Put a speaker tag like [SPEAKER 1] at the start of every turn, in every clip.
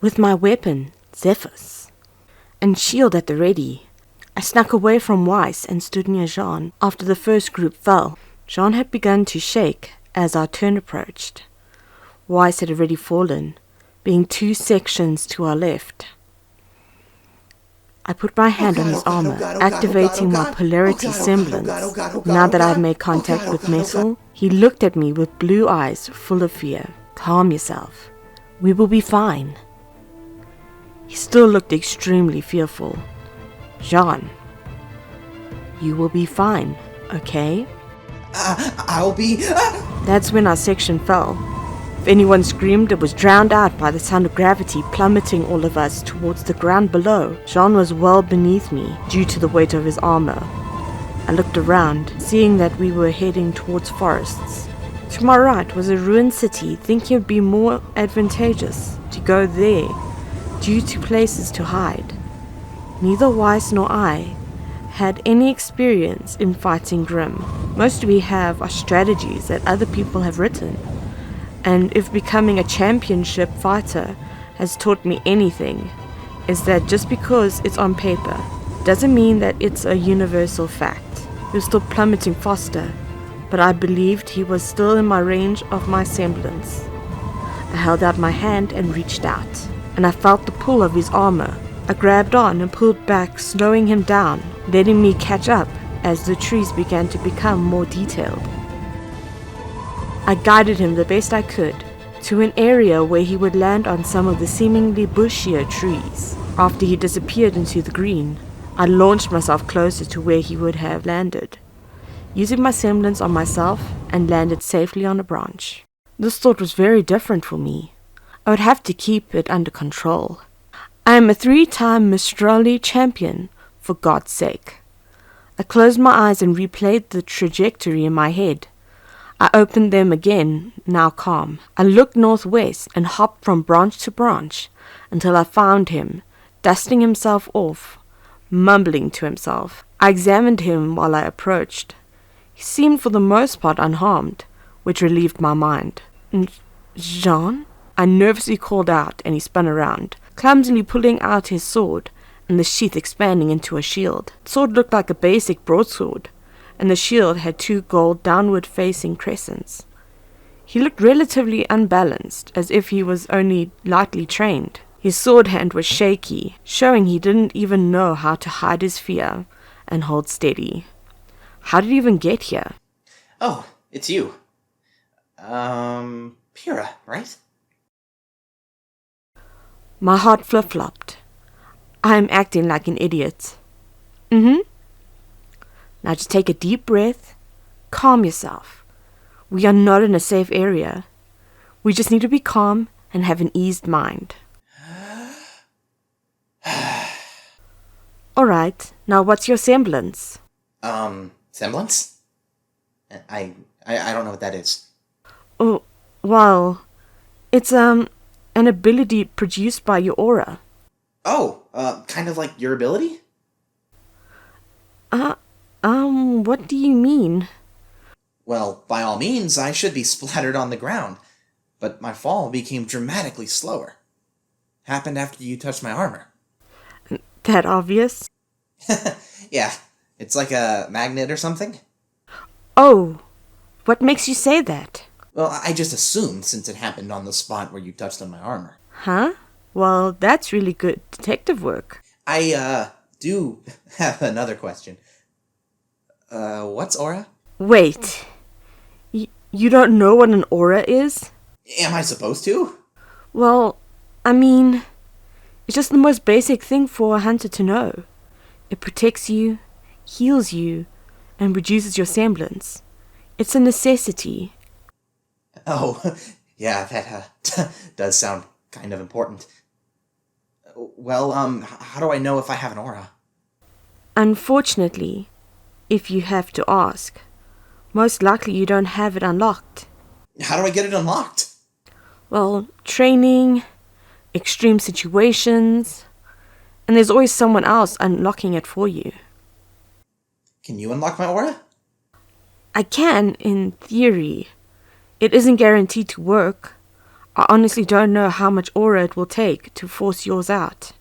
[SPEAKER 1] with my weapon, Zephyr's, and shield at the ready. I snuck away from Weiss and stood near Jaune after the first group fell. Jaune had begun to shake as our turn approached. Weiss had already fallen, being 2 sections to our left. I put my hand on his armor, activating my polarity semblance. Now that I had made contact with metal, he looked at me with blue eyes full of fear. Calm yourself. We will be fine. He still looked extremely fearful. Jaune, you will be fine, okay?
[SPEAKER 2] I'll be...
[SPEAKER 1] That's when our section fell. If anyone screamed, it was drowned out by the sound of gravity plummeting all of us towards the ground below. Jaune was well beneath me due to the weight of his armor. I looked around, seeing that we were heading towards forests. To my right was a ruined city, thinking it would be more advantageous to go there due to places to hide. Neither Weiss nor I had any experience in fighting Grimm. Most we have are strategies that other people have written. And if becoming a championship fighter has taught me anything, is that just because it's on paper doesn't mean that it's a universal fact. He was still plummeting faster, but I believed he was still in my range of my semblance. I held out my hand and reached out, and I felt the pull of his armor. I grabbed on and pulled back, slowing him down, letting me catch up as the trees began to become more detailed. I guided him the best I could to an area where he would land on some of the seemingly bushier trees. After he disappeared into the green, I launched myself closer to where he would have landed, using my semblance on myself, and landed safely on a branch. This thought was very different for me. I would have to keep it under control. I am a 3-time Mistrali champion, for God's sake. I closed my eyes and replayed the trajectory in my head. I opened them again, now calm. I looked northwest and hopped from branch to branch until I found him, dusting himself off, mumbling to himself. I examined him while I approached. He seemed for the most part unharmed, which relieved my mind. Jaune? I nervously called out, and he spun around, clumsily pulling out his sword, and the sheath expanding into a shield. The sword looked like a basic broadsword, and the shield had 2 gold downward-facing crescents. He looked relatively unbalanced, as if he was only lightly trained. His sword hand was shaky, showing he didn't even know how to hide his fear and hold steady. How did he even get here?
[SPEAKER 2] Oh, it's you. Pyrrha, right?
[SPEAKER 1] My heart flip-flopped. I am acting like an idiot. Now just take a deep breath. Calm yourself. We are not in a safe area. We just need to be calm and have an eased mind. Alright, now what's your semblance?
[SPEAKER 2] Semblance? I don't know what that is.
[SPEAKER 1] Oh, well, it's an ability produced by your aura.
[SPEAKER 2] Oh, kind of like your ability?
[SPEAKER 1] What do you mean?
[SPEAKER 2] Well, by all means, I should be splattered on the ground, but my fall became dramatically slower. Happened after you touched my armor.
[SPEAKER 1] That obvious?
[SPEAKER 2] Yeah, it's like a magnet or something.
[SPEAKER 1] Oh, what makes you say that?
[SPEAKER 2] Well, I just assumed since it happened on the spot where you touched on my armor.
[SPEAKER 1] Huh? Well, that's really good detective work.
[SPEAKER 2] I, do have another question. What's aura?
[SPEAKER 1] Wait. You don't know what an aura is?
[SPEAKER 2] Am I supposed to?
[SPEAKER 1] Well, I mean, it's just the most basic thing for a hunter to know. It protects you, heals you, and reduces your semblance. It's a necessity.
[SPEAKER 2] Oh, yeah, that, does sound kind of important. Well, how do I know if I have an aura?
[SPEAKER 1] Unfortunately, if you have to ask, most likely you don't have it unlocked.
[SPEAKER 2] How do I get it unlocked?
[SPEAKER 1] Well, training, extreme situations, and there's always someone else unlocking it for you.
[SPEAKER 2] Can you unlock my aura?
[SPEAKER 1] I can, in theory. It isn't guaranteed to work. I honestly don't know how much aura it will take to force yours out.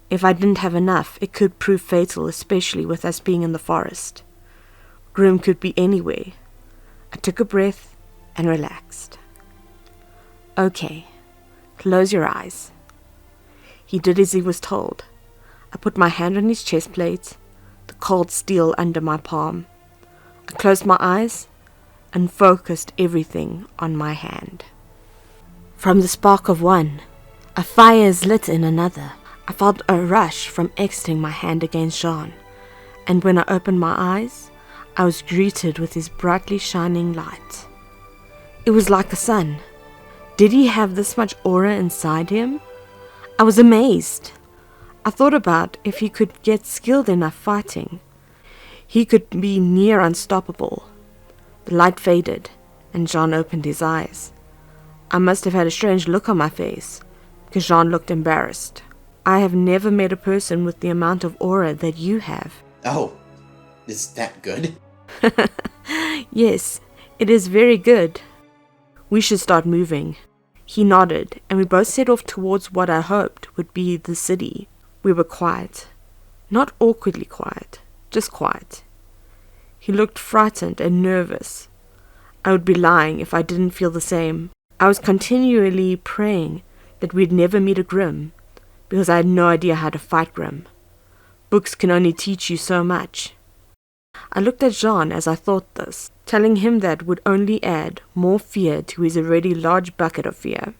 [SPEAKER 1] If I didn't have enough, it could prove fatal, especially with us being in the forest. Grimm could be anywhere. I took a breath and relaxed. Okay, close your eyes. He did as he was told. I put my hand on his chest plate, the cold steel under my palm. I closed my eyes and focused everything on my hand. From the spark of one, a fire is lit in another. I felt a rush from exiting my hand against Jaune, and when I opened my eyes, I was greeted with his brightly shining light. It was like the sun. Did he have this much aura inside him? I was amazed. I thought about if he could get skilled enough fighting. He could be near unstoppable. The light faded, and Jaune opened his eyes. I must have had a strange look on my face, because Jaune looked embarrassed. I have never met a person with the amount of aura that you have.
[SPEAKER 2] Oh, is that good?
[SPEAKER 1] Yes, it is very good. We should start moving. He nodded, and we both set off towards what I hoped would be the city. We were quiet. Not awkwardly quiet, just quiet. He looked frightened and nervous. I would be lying if I didn't feel the same. I was continually praying that we'd never meet a Grimm, because I had no idea how to fight Grimm. Books can only teach you so much. I looked at Jaune as I thought this, telling him that would only add more fear to his already large bucket of fear.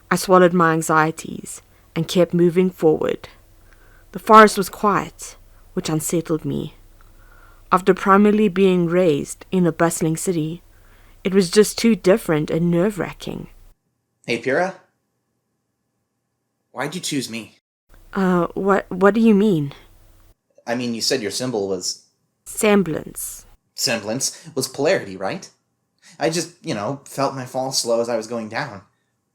[SPEAKER 1] I swallowed my anxieties and kept moving forward. The forest was quiet, which unsettled me. After primarily being raised in a bustling city, it was just too different and nerve-wracking.
[SPEAKER 2] Hey, Pyrrha? Why'd you choose me?
[SPEAKER 1] What do you mean?
[SPEAKER 2] I mean, you said your symbol was...
[SPEAKER 1] Semblance.
[SPEAKER 2] Semblance was polarity, right? I just, felt my fall slow as I was going down.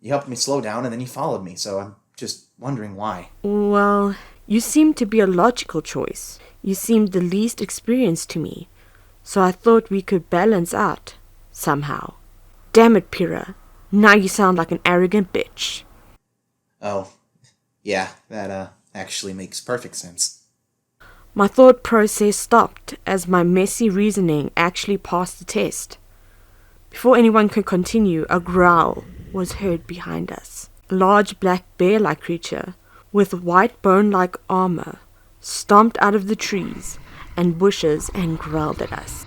[SPEAKER 2] You helped me slow down and then you followed me, so I'm just wondering why.
[SPEAKER 1] Well, you seemed to be a logical choice. You seemed the least experienced to me, so I thought we could balance out, somehow. Damn it, Pyrrha. Now you sound like an arrogant bitch.
[SPEAKER 2] Oh, yeah, that actually makes perfect sense.
[SPEAKER 1] My thought process stopped as my messy reasoning actually passed the test. Before anyone could continue, a growl was heard behind us. A large black bear-like creature with white bone-like armor stomped out of the trees and bushes and growled at us.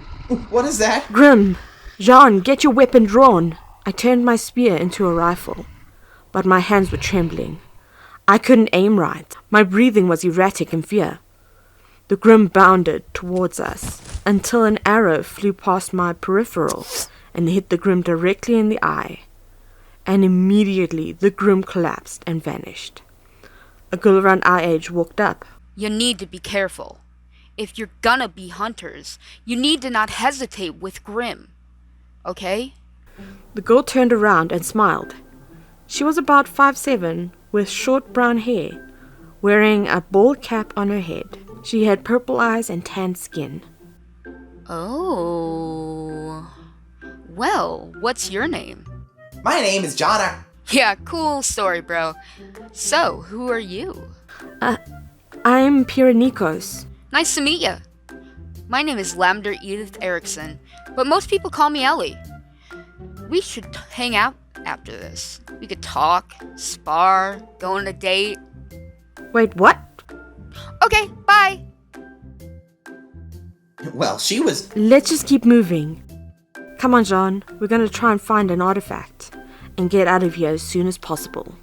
[SPEAKER 2] What is that?
[SPEAKER 1] Grimm! Jaune, get your weapon drawn! I turned my spear into a rifle, but my hands were trembling. I couldn't aim right. My breathing was erratic in fear. The Grimm bounded towards us until an arrow flew past my peripheral and hit the Grimm directly in the eye. And immediately the Grimm collapsed and vanished. A girl around our age walked up.
[SPEAKER 3] You need to be careful. If you're gonna be hunters, you need to not hesitate with Grimm. Okay?
[SPEAKER 1] The girl turned around and smiled. She was about 5'7", with short brown hair, wearing a bald cap on her head. She had purple eyes and tanned skin.
[SPEAKER 3] Oh. Well, what's your name?
[SPEAKER 2] My name is Jarrett.
[SPEAKER 3] Yeah, cool story, bro. So, who are you?
[SPEAKER 1] I'm Pyrrha.
[SPEAKER 3] Nice to meet you. My name is Lamder Edith Erickson, but most people call me Ellie. We should hang out after this. We could talk, spar, go on a date.
[SPEAKER 1] Wait, what?
[SPEAKER 3] Okay, bye.
[SPEAKER 2] Well, she was...
[SPEAKER 1] Let's just keep moving. Come on, Jaune. We're going to try and find an artifact and get out of here as soon as possible.